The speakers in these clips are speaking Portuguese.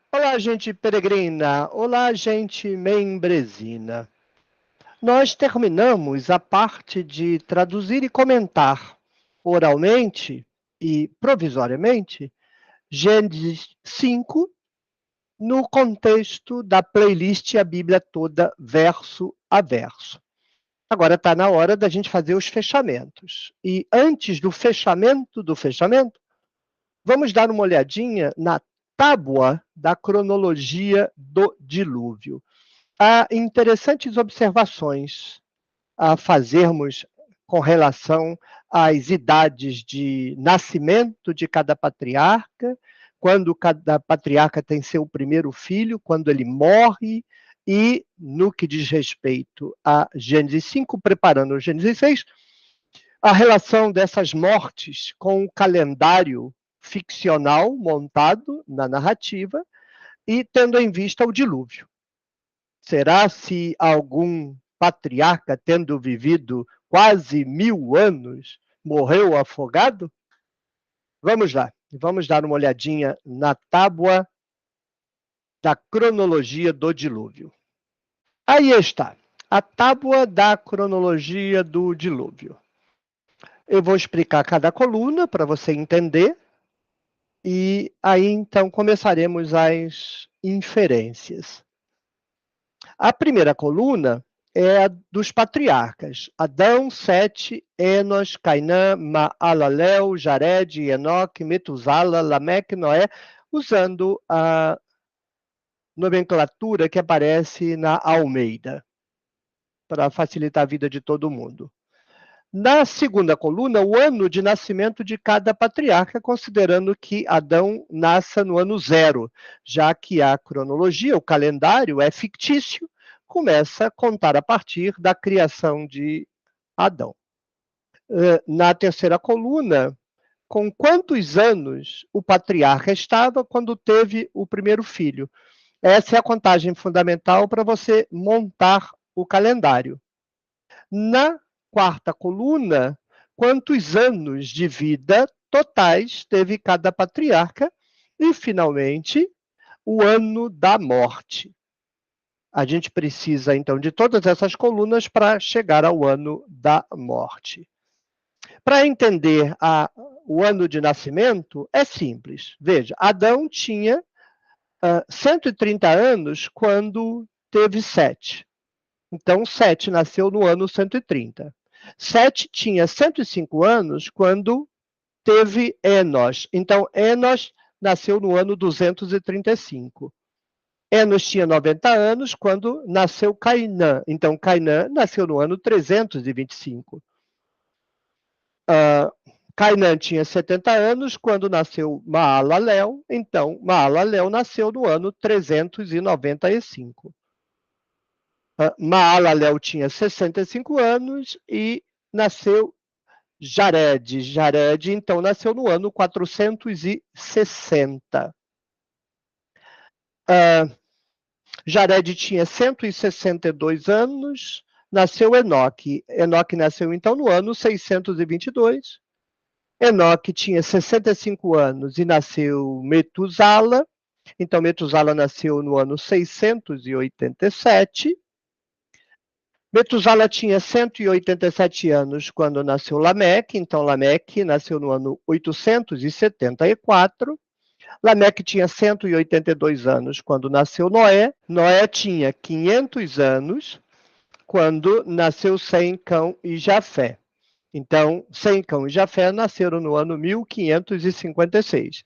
Olá, gente peregrina. Olá, gente membresina. Nós terminamos a parte de traduzir e comentar oralmente e provisoriamente Gênesis 5 no contexto da playlist A Bíblia Toda, verso a verso. Agora está na hora da gente fazer os fechamentos. E antes do fechamento, vamos dar uma olhadinha na tábua da cronologia do dilúvio. Há interessantes observações a fazermos com relação às idades de nascimento de cada patriarca, quando cada patriarca tem seu primeiro filho, quando ele morre, e no que diz respeito a Gênesis 5, preparando o Gênesis 6, a relação dessas mortes com o calendário ficcional montado na narrativa e tendo em vista o dilúvio. Será se algum patriarca, tendo vivido quase 1000 anos, morreu afogado? Vamos lá, vamos dar uma olhadinha na tábua da cronologia do dilúvio. Aí está, a tábua da cronologia do dilúvio. Eu vou explicar cada coluna para você entender, e aí então começaremos as inferências. A primeira coluna é a dos patriarcas: Adão, Sete, Enos, Cainã, Maalalel, Jared, Enoque, Metuzala, Lameque, Noé, usando a nomenclatura que aparece na Almeida, para facilitar a vida de todo mundo. Na segunda coluna, o ano de nascimento de cada patriarca, considerando que Adão nasça no ano 0, já que a cronologia, o calendário, é fictício, começa a contar a partir da criação de Adão. Na terceira coluna, com quantos anos o patriarca estava quando teve o primeiro filho? Essa é a contagem fundamental para você montar o calendário. Na quarta coluna, quantos anos de vida totais teve cada patriarca? E, finalmente, o ano da morte. A gente precisa, então, de todas essas colunas para chegar ao ano da morte. Para entender o ano de nascimento, é simples. Veja, Adão tinha 130 anos quando teve Sete. Então, Sete nasceu no ano 130. Sete tinha 105 anos quando teve Enos. Então, Enos nasceu no ano 235. Enos tinha 90 anos quando nasceu Cainã. Então, Cainã nasceu no ano 325. Cainã tinha 70 anos quando nasceu Maalalel. Então, Maalalel nasceu no ano 395. Maalalel tinha 65 anos e nasceu Jared. Jared, então, nasceu no ano 460. Jared tinha 162 anos, nasceu Enoque. Enoque nasceu, então, no ano 622. Enoque tinha 65 anos e nasceu Metuzala. Então, Metuzala nasceu no ano 687. Metuzala tinha 187 anos quando nasceu Lameque, então Lameque nasceu no ano 874. Lameque tinha 182 anos quando nasceu Noé. Noé tinha 500 anos quando nasceu Sem, Cão e Jafé. Então, Sem, Cão e Jafé nasceram no ano 1556.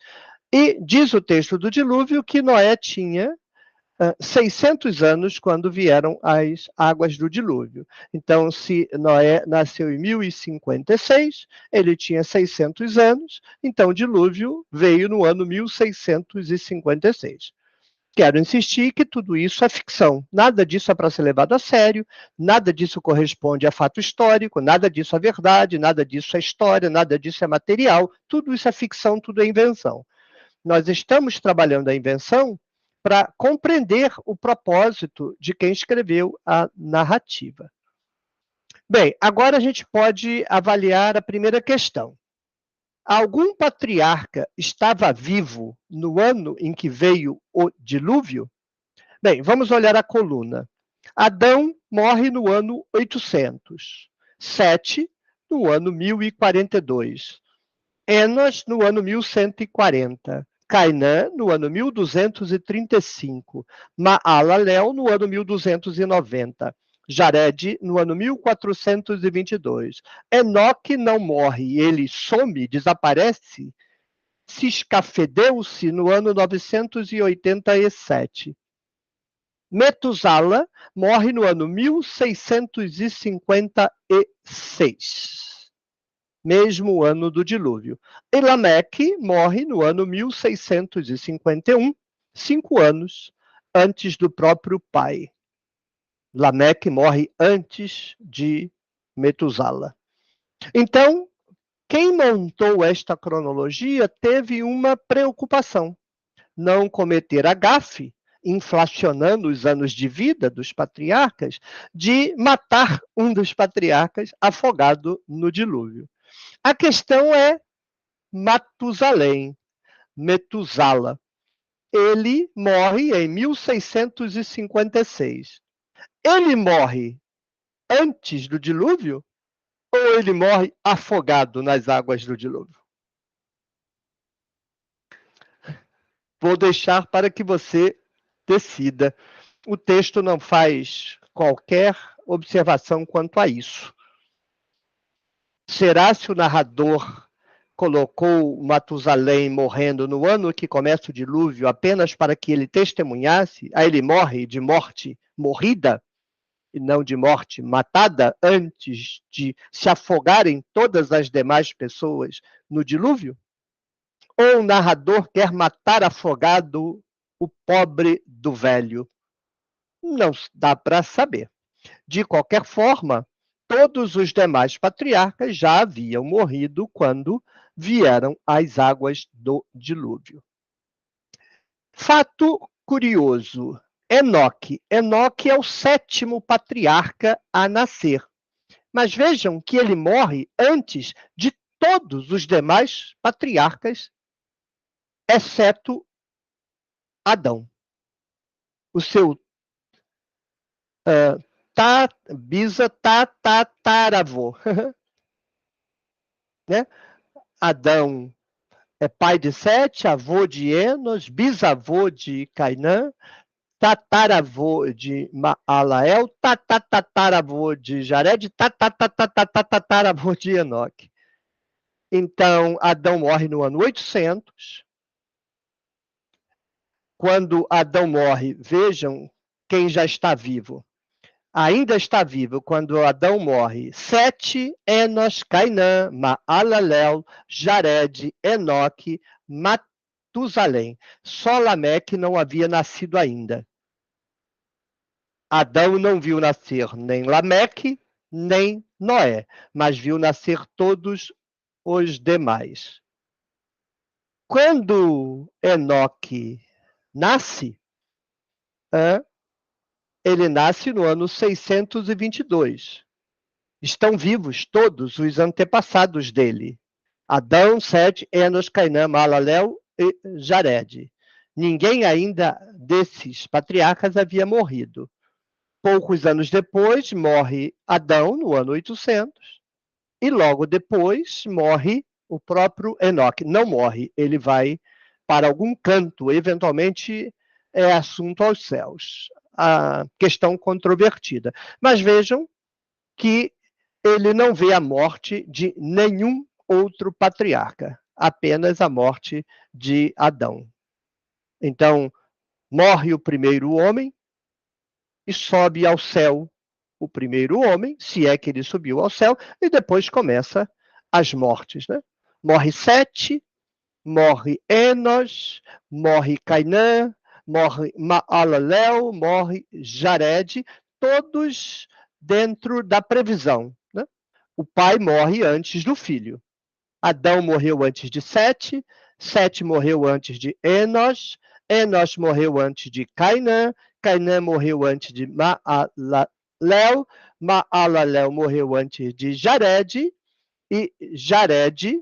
E diz o texto do dilúvio que Noé tinha 600 anos quando vieram as águas do dilúvio. Então, se Noé nasceu em 1056, ele tinha 600 anos, então o dilúvio veio no ano 1656. Quero insistir que tudo isso é ficção. Nada disso é para ser levado a sério, nada disso corresponde a fato histórico, nada disso é verdade, nada disso é história, nada disso é material. Tudo isso é ficção, tudo é invenção. Nós estamos trabalhando a invenção para compreender o propósito de quem escreveu a narrativa. Bem, agora a gente pode avaliar a primeira questão. Algum patriarca estava vivo no ano em que veio o dilúvio? Bem, vamos olhar a coluna. Adão morre no ano 800, Sete no ano 1042, Enos no ano 1140, Cainã no ano 1235, Maalalel no ano 1290, Jared no ano 1422. Enoque não morre, ele some, desaparece, se escafedeu-se no ano 987. Metusala morre no ano 1656, mesmo ano do dilúvio. E Lameque morre no ano 1651, 5 anos antes do próprio pai. Lameque morre antes de Metusala. Então, quem montou esta cronologia teve uma preocupação: não cometer a gafe, inflacionando os anos de vida dos patriarcas, de matar um dos patriarcas afogado no dilúvio. A questão é Matusalém, Metusala. Ele morre em 1656. Ele morre antes do dilúvio ou ele morre afogado nas águas do dilúvio? Vou deixar para que você decida. O texto não faz qualquer observação quanto a isso. Será se o narrador colocou Matusalém morrendo no ano que começa o dilúvio apenas para que ele testemunhasse? Aí ele morre de morte morrida e não de morte matada antes de se afogarem todas as demais pessoas no dilúvio? Ou o narrador quer matar afogado o pobre do velho? Não dá para saber. De qualquer forma, todos os demais patriarcas já haviam morrido quando vieram as águas do dilúvio. Fato curioso: Enoque. Enoque é o 7º patriarca a nascer. Mas vejam que ele morre antes de todos os demais patriarcas, exceto Adão. O seu bisatataravô. Né? Adão é pai de Sete, avô de Enos, bisavô de Cainã, tataravô de Maalael, tatataravô de Jared, tatataravô de Enoque. Então, Adão morre no ano 800. Quando Adão morre, vejam quem já está vivo. Ainda está vivo quando Adão morre. Sete, Enos, Cainã, Maalalel, Jared, Enoque, Matusalém. Só Lameque não havia nascido ainda. Adão não viu nascer nem Lameque, nem Noé, mas viu nascer todos os demais. Quando Enoque nasce, ele nasce no ano 622. Estão vivos todos os antepassados dele: Adão, Sete, Enos, Cainã, Maalalel e Jared. Ninguém ainda desses patriarcas havia morrido. Poucos anos depois, morre Adão, no ano 800, e logo depois morre o próprio Enoque. Não morre, ele vai para algum canto, eventualmente é assunto aos céus. A questão controvertida. Mas vejam que ele não vê a morte de nenhum outro patriarca, apenas a morte de Adão. Então, morre o primeiro homem e sobe ao céu o primeiro homem, se é que ele subiu ao céu, e depois começa as mortes. Né? Morre Sete, morre Enos, morre Cainã, morre Maalalel, morre Jared, todos dentro da previsão. Né? O pai morre antes do filho. Adão morreu antes de Sete, Sete morreu antes de Enos, Enos morreu antes de Cainã, Cainã morreu antes de Maalalel, Maalalel morreu antes de Jared, e Jared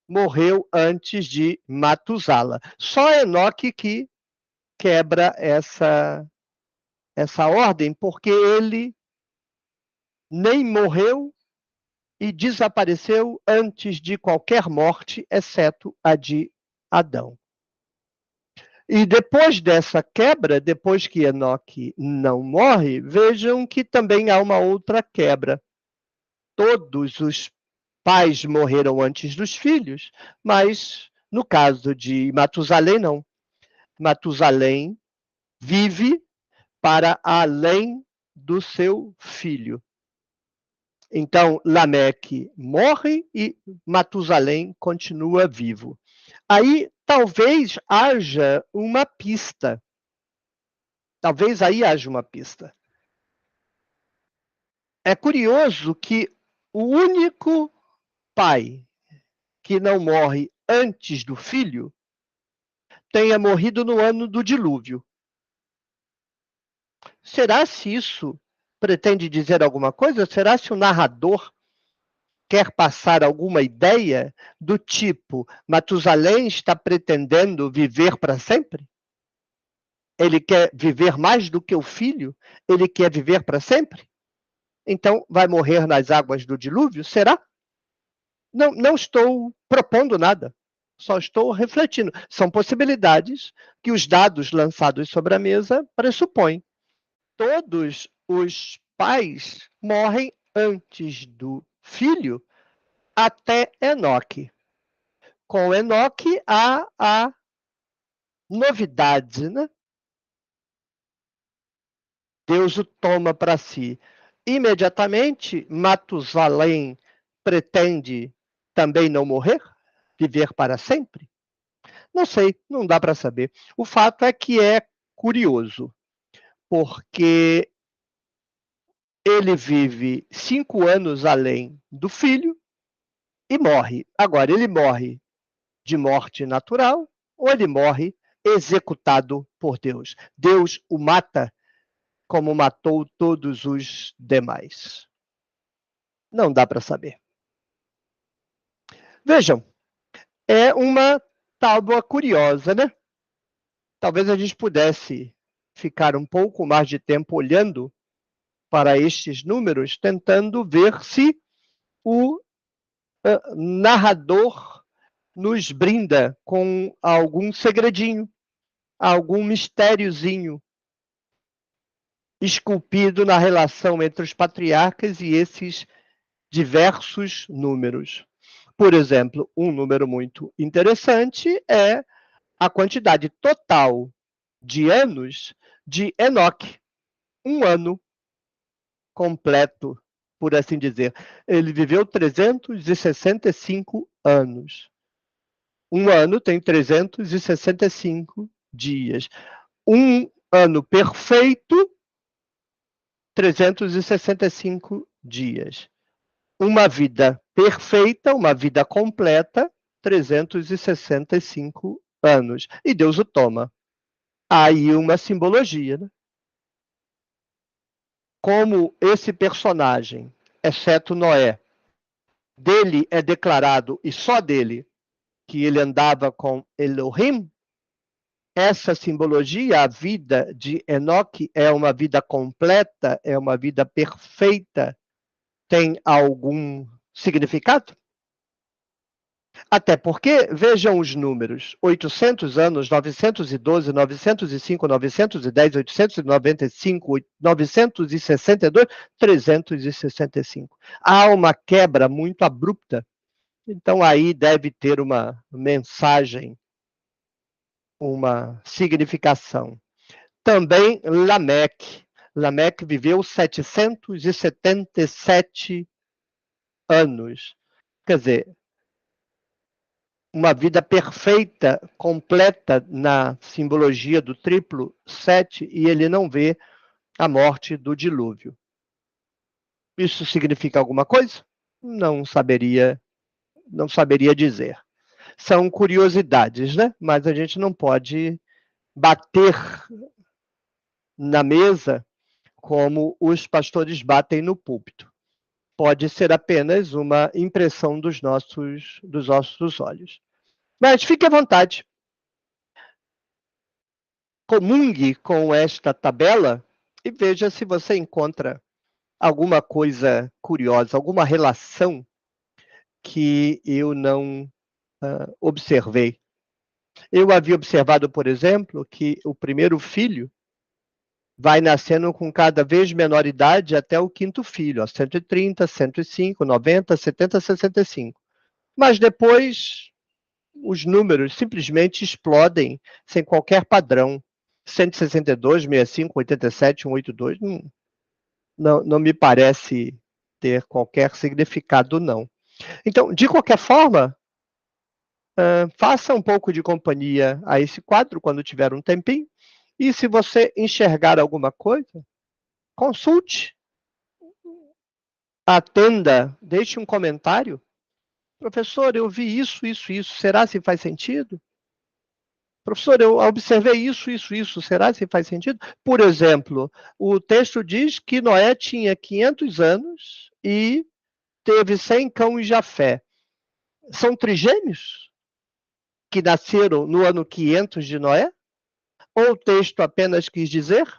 morreu antes de Matusala. Só Enoque que quebra essa ordem, porque ele nem morreu e desapareceu antes de qualquer morte, exceto a de Adão. E depois dessa quebra, depois que Enoque não morre, vejam que também há uma outra quebra. Todos os pais morreram antes dos filhos, mas no caso de Matusalém, não. Matusalém vive para além do seu filho. Então, Lameque morre e Matusalém continua vivo. Aí talvez haja uma pista. Talvez aí haja uma pista. É curioso que o único pai que não morre antes do filho tenha morrido no ano do dilúvio. Será se isso pretende dizer alguma coisa? Será se o narrador quer passar alguma ideia do tipo Matusalém está pretendendo viver para sempre? Ele quer viver mais do que o filho? Ele quer viver para sempre? Então vai morrer nas águas do dilúvio? Será? Não estou propondo nada. Só estou refletindo. São possibilidades que os dados lançados sobre a mesa pressupõem. Todos os pais morrem antes do filho até Enoque. Com Enoque há a novidade, né? Deus o toma para si. Imediatamente, Matusalém pretende também não morrer? Viver para sempre? Não sei, não dá para saber. O fato é que é curioso, porque ele vive 5 anos além do filho e morre. Agora, ele morre de morte natural ou ele morre executado por Deus? Deus o mata como matou todos os demais. Não dá para saber. Vejam, é uma tábua curiosa, né? Talvez a gente pudesse ficar um pouco mais de tempo olhando para estes números, tentando ver se o narrador nos brinda com algum segredinho, algum mistériozinho esculpido na relação entre os patriarcas e esses diversos números. Por exemplo, um número muito interessante é a quantidade total de anos de Enoque. Um ano completo, por assim dizer. Ele viveu 365 anos. Um ano tem 365 dias. Um ano perfeito, 365 dias. Uma vida perfeita, uma vida completa, 365 anos. E Deus o toma. Há aí uma simbologia, né? Como esse personagem, exceto Noé, dele é declarado, e só dele, que ele andava com Elohim, essa simbologia, a vida de Enoque, é uma vida completa, é uma vida perfeita, tem algum significado? Até porque, vejam os números, 800 anos, 912, 905, 910, 895, 962, 365. Há uma quebra muito abrupta, então aí deve ter uma mensagem, uma significação. Também Lameque. Lameque viveu 777 anos. Quer dizer, uma vida perfeita, completa na simbologia do triplo 7, e ele não vê a morte do dilúvio. Isso significa alguma coisa? Não saberia dizer. São curiosidades, né? Mas a gente não pode bater na mesa como os pastores batem no púlpito. pode ser apenas uma impressão dos nossos olhos. Mas fique à vontade. Comungue com esta tabela e veja se você encontra alguma coisa curiosa, alguma relação que eu não observei. Eu havia observado, por exemplo, que o primeiro filho vai nascendo com cada vez menor idade até o quinto filho, ó, 130, 105, 90, 70, 65. Mas depois os números simplesmente explodem sem qualquer padrão. 162, 65, 87, 182, não me parece ter qualquer significado, não. Então, de qualquer forma, faça um pouco de companhia a esse quadro quando tiver um tempinho, e se você enxergar alguma coisa, consulte, atenda, deixe um comentário. Professor, eu vi isso, isso, isso, será se faz sentido? Professor, eu observei isso, será se faz sentido? Por exemplo, o texto diz que Noé tinha 500 anos e teve 100 Cão e Jafé. São trigêmeos que nasceram no ano 500 de Noé? Ou o texto apenas quis dizer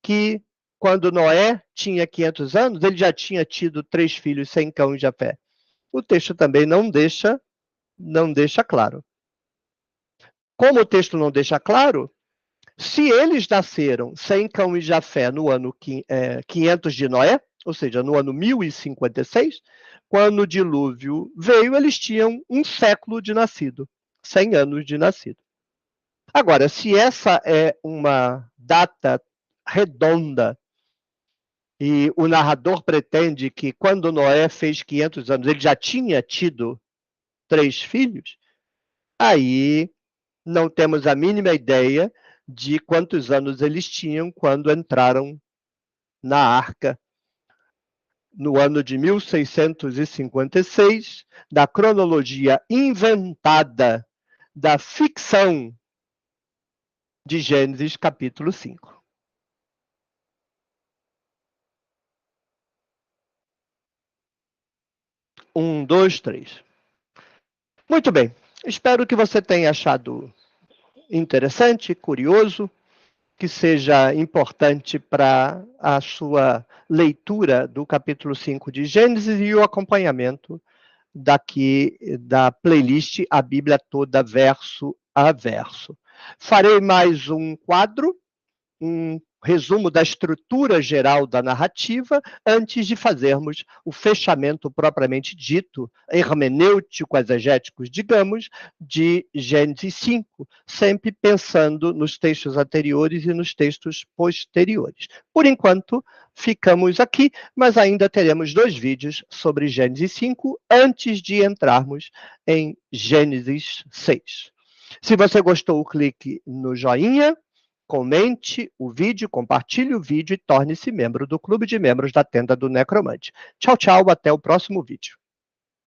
que quando Noé tinha 500 anos, ele já tinha tido 3 filhos, Sem, Cão e Jafé? O texto também não deixa claro. Como o texto não deixa claro, se eles nasceram Sem, Cão e Jafé no ano 500 de Noé, ou seja, no ano 1056, quando o dilúvio veio, eles tinham um século de nascido, 100 anos de nascido. Agora, se essa é uma data redonda e o narrador pretende que quando Noé fez 500 anos ele já tinha tido 3 filhos, aí não temos a mínima ideia de quantos anos eles tinham quando entraram na arca no ano de 1656, da cronologia inventada da ficção de Gênesis capítulo 5. Um, dois, três. Muito bem. Espero que você tenha achado interessante, curioso, que seja importante para a sua leitura do capítulo 5 de Gênesis e o acompanhamento daqui da playlist A Bíblia Toda Verso a Verso. Farei mais um quadro, um resumo da estrutura geral da narrativa, antes de fazermos o fechamento propriamente dito, hermenêutico, exegéticos, digamos, de Gênesis 5, sempre pensando nos textos anteriores e nos textos posteriores. Por enquanto, ficamos aqui, mas ainda teremos 2 vídeos sobre Gênesis 5, antes de entrarmos em Gênesis 6. Se você gostou, clique no joinha, comente o vídeo, compartilhe o vídeo e torne-se membro do Clube de Membros da Tenda do Necromante. Tchau, tchau, até o próximo vídeo.